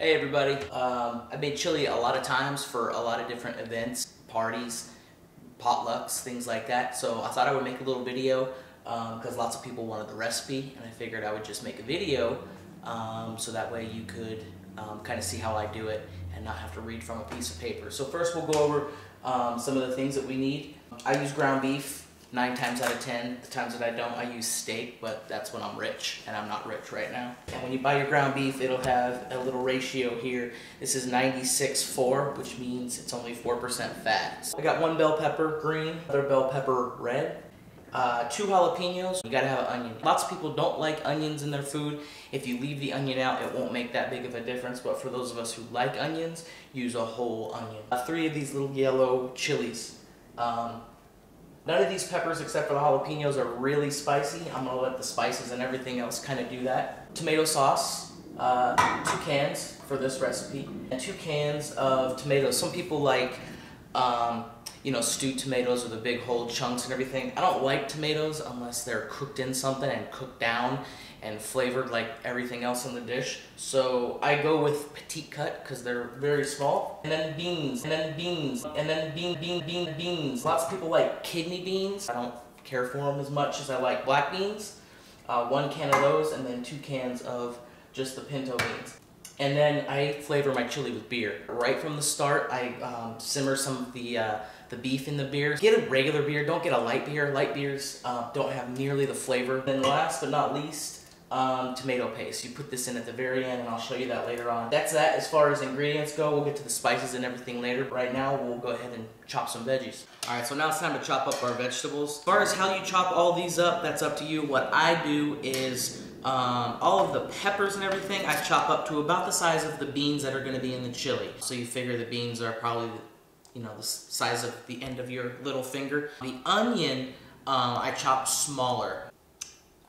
Hey everybody, I've made chili a lot of times for a lot of different events, parties, potlucks, things like that. So I thought I would make a little video because lots of people wanted the recipe, and I figured I would just make a video so that way you could kind of see how I do it and not have to read from a piece of paper. So first we'll go over some of the things that we need. I use ground beef 9 times out of 10. The times that I don't, I use steak, but that's when I'm rich, and I'm not rich right now. And when you buy your ground beef, it'll have a little ratio here. This is 96:4, which means it's only 4% fat. I got 1 bell pepper green, other bell pepper red, 2 jalapenos. You gotta have an onion. Lots of people don't like onions in their food. If you leave the onion out, it won't make that big of a difference, but for those of us who like onions, use a whole onion. 3 of these little yellow chilies. None of these peppers except for the jalapenos are really spicy. I'm gonna let the spices and everything else kind of do that. Tomato sauce, 2 cans for this recipe, and 2 cans of tomatoes. Some people like, you know, stewed tomatoes with the big whole chunks and everything. I don't like tomatoes unless they're cooked in something and cooked down and flavored like everything else in the dish. So I go with petite cut because they're very small. And then beans, and then beans, and then beans. Lots of people like kidney beans. I don't care for them as much as I like black beans. 1 can of those, and then 2 cans of just the pinto beans. And then I flavor my chili with beer. Right from the start, I simmer some of the beef in the beer. Get a regular beer, don't get a light beer. Light beers don't have nearly the flavor. Then last but not least, tomato paste. You put this in at the very end, and I'll show you that later on. That's that as far as ingredients go. We'll get to the spices and everything later. But right now, we'll go ahead and chop some veggies. Alright, so now it's time to chop up our vegetables. As far as how you chop all these up, that's up to you. What I do is all of the peppers and everything, I chop up to about the size of the beans that are going to be in the chili. So you figure the beans are probably, you know, the size of the end of your little finger. The onion, I chop smaller.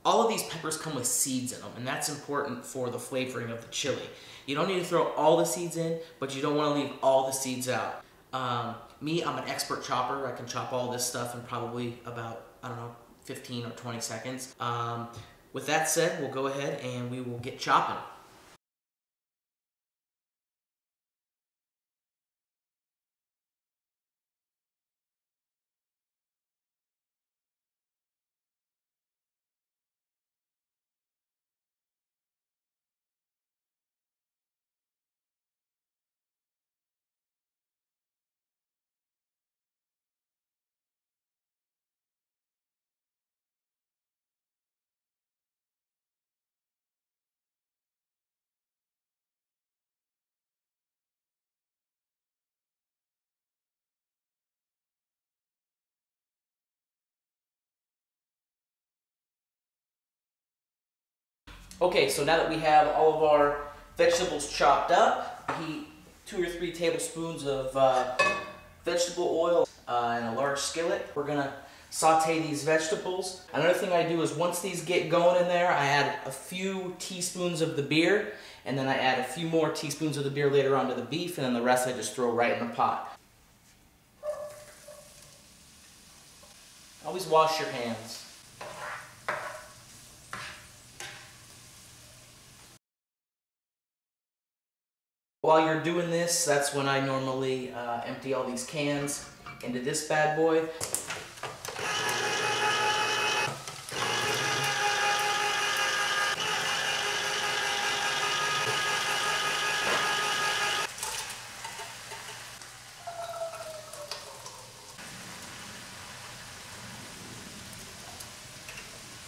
All of these peppers come with seeds in them, and that's important for the flavoring of the chili. You don't need to throw all the seeds in, but you don't want to leave all the seeds out. Me, I'm an expert chopper. I can chop all this stuff in probably about, I don't know, 15 or 20 seconds. With that said, we'll go ahead and we will get chopping. Okay, so now that we have all of our vegetables chopped up, heat 2 or 3 tablespoons of vegetable oil in a large skillet. We're gonna saute these vegetables. Another thing I do is once these get going in there, I add a few teaspoons of the beer, and then I add a few more teaspoons of the beer later on to the beef, and then the rest I just throw right in the pot. Always wash your hands. While you're doing this, that's when I normally empty all these cans into this bad boy.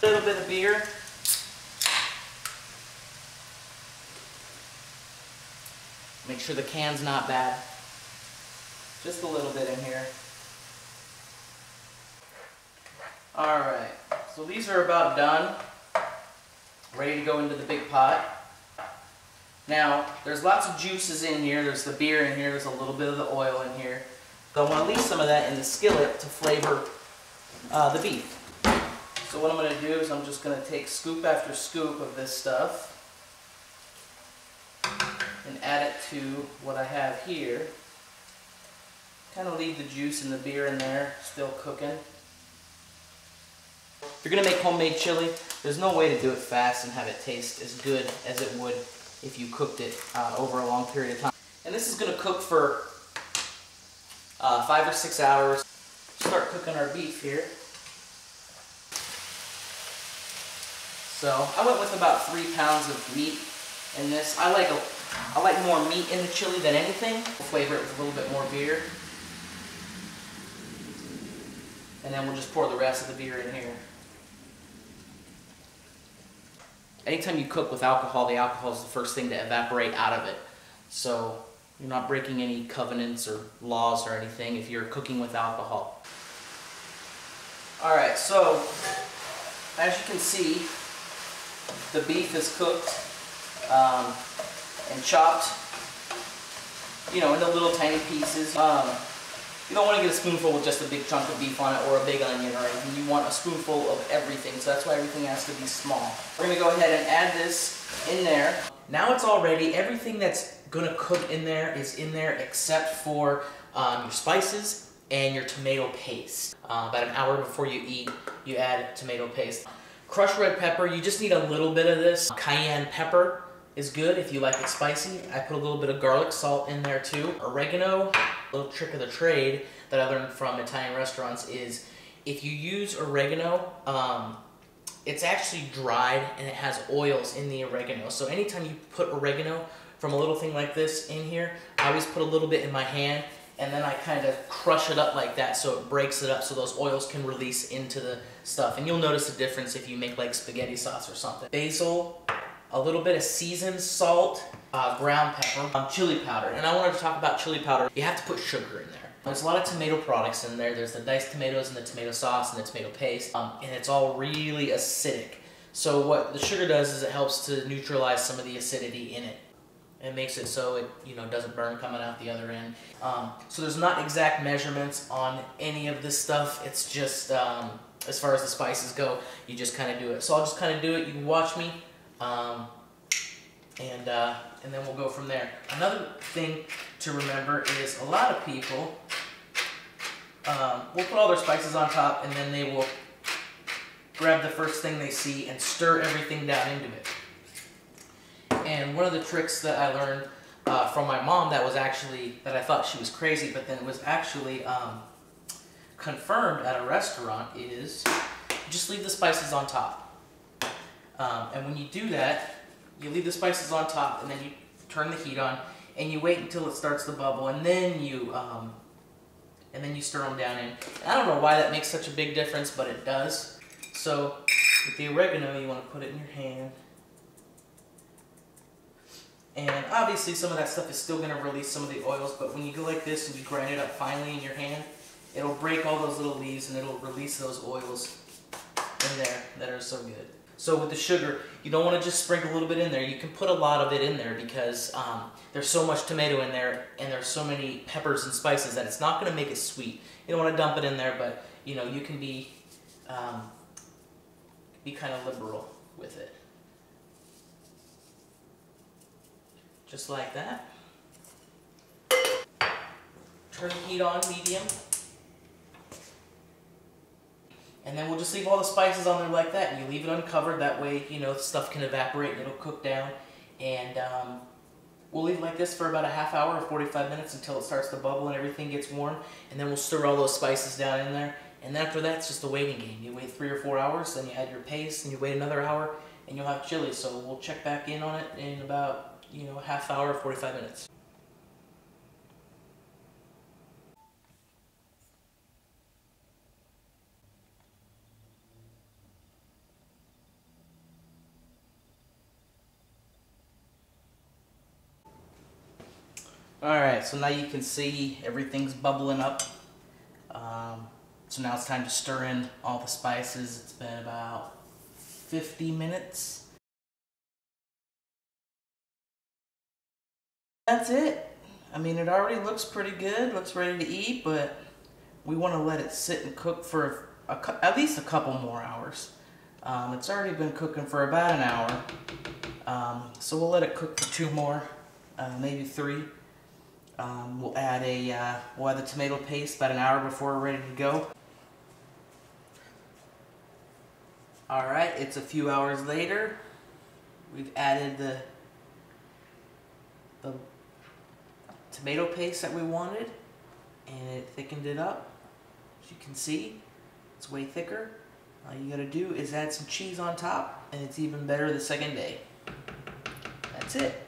A little bit of beer. Make sure the can's not bad. Just a little bit in here. Alright, so these are about done. Ready to go into the big pot. Now, there's lots of juices in here. There's the beer in here. There's a little bit of the oil in here. So I want to leave some of that in the skillet to flavor the beef. So what I'm going to do is I'm just going to take scoop after scoop of this stuff and add it to what I have here. Kind of leave the juice and the beer in there, still cooking. If you're going to make homemade chili, there's no way to do it fast and have it taste as good as it would if you cooked it over a long period of time. And this is going to cook for 5 or 6 hours. Start cooking our beef here. So I went with about 3 pounds of meat in this. I like more meat in the chili than anything. We'll flavor it with a little bit more beer. And then we'll just pour the rest of the beer in here. Anytime you cook with alcohol, the alcohol is the first thing to evaporate out of it. So you're not breaking any covenants or laws or anything if you're cooking with alcohol. Alright, so as you can see, the beef is cooked and chopped, into little tiny pieces. You don't want to get a spoonful with just a big chunk of beef on it or a big onion or anything. You want a spoonful of everything, so that's why everything has to be small. We're going to go ahead and add this in there. Now it's all ready. Everything that's going to cook in there is in there except for your spices and your tomato paste. About an hour before you eat, you add tomato paste. Crushed red pepper, you just need a little bit of this. Cayenne pepper is good if you like it spicy. I put a little bit of garlic salt in there too. Oregano, a little trick of the trade that I learned from Italian restaurants is if you use oregano, it's actually dried and it has oils in the oregano. So anytime you put oregano from a little thing like this in here, I always put a little bit in my hand and then I kind of crush it up like that so it breaks it up so those oils can release into the stuff. And you'll notice a difference if you make like spaghetti sauce or something. Basil, a little bit of seasoned salt, ground pepper, chili powder. And I wanted to talk about chili powder. You have to put sugar in there. There's a lot of tomato products in there. There's the diced tomatoes and the tomato sauce and the tomato paste. And it's all really acidic. So what the sugar does is it helps to neutralize some of the acidity in it. It makes it so it doesn't burn coming out the other end. So there's not exact measurements on any of this stuff. It's just, as far as the spices go, you just kind of do it. So I'll just kind of do it. You can watch me. And then we'll go from there. Another thing to remember is a lot of people will put all their spices on top and then they will grab the first thing they see and stir everything down into it. And one of the tricks that I learned from my mom that I thought she was crazy, but then it was actually confirmed at a restaurant is just leave the spices on top. And when you do that, you leave the spices on top and then you turn the heat on and you wait until it starts to bubble and then you stir them down in. And I don't know why that makes such a big difference, but it does. So with the oregano, you want to put it in your hand. And obviously some of that stuff is still going to release some of the oils, but when you go like this and you grind it up finely in your hand, it'll break all those little leaves and it'll release those oils in there that are so good. So with the sugar, you don't want to just sprinkle a little bit in there. You can put a lot of it in there because there's so much tomato in there and there's so many peppers and spices that it's not going to make it sweet. You don't want to dump it in there, but you can be kind of liberal with it. Just like that. Turn the heat on medium. And then we'll just leave all the spices on there like that. And you leave it uncovered, that way, stuff can evaporate and it'll cook down. And we'll leave it like this for about a half hour or 45 minutes until it starts to bubble and everything gets warm. And then we'll stir all those spices down in there. And after that, it's just a waiting game. You wait 3 or 4 hours, then you add your paste, and you wait another hour, and you'll have chili. So we'll check back in on it in about a half hour or 45 minutes. Alright, so now you can see everything's bubbling up. So now it's time to stir in all the spices. It's been about 50 minutes. That's it. I mean, it already looks pretty good, looks ready to eat, but we want to let it sit and cook for at least a couple more hours. It's already been cooking for about an hour, so we'll let it cook for 2 more, maybe 3. We'll add the tomato paste about an hour before we're ready to go. Alright, it's a few hours later. We've added the the tomato paste that we wanted, and it thickened it up. As you can see, it's way thicker. All you gotta do is add some cheese on top, and it's even better the second day. That's it.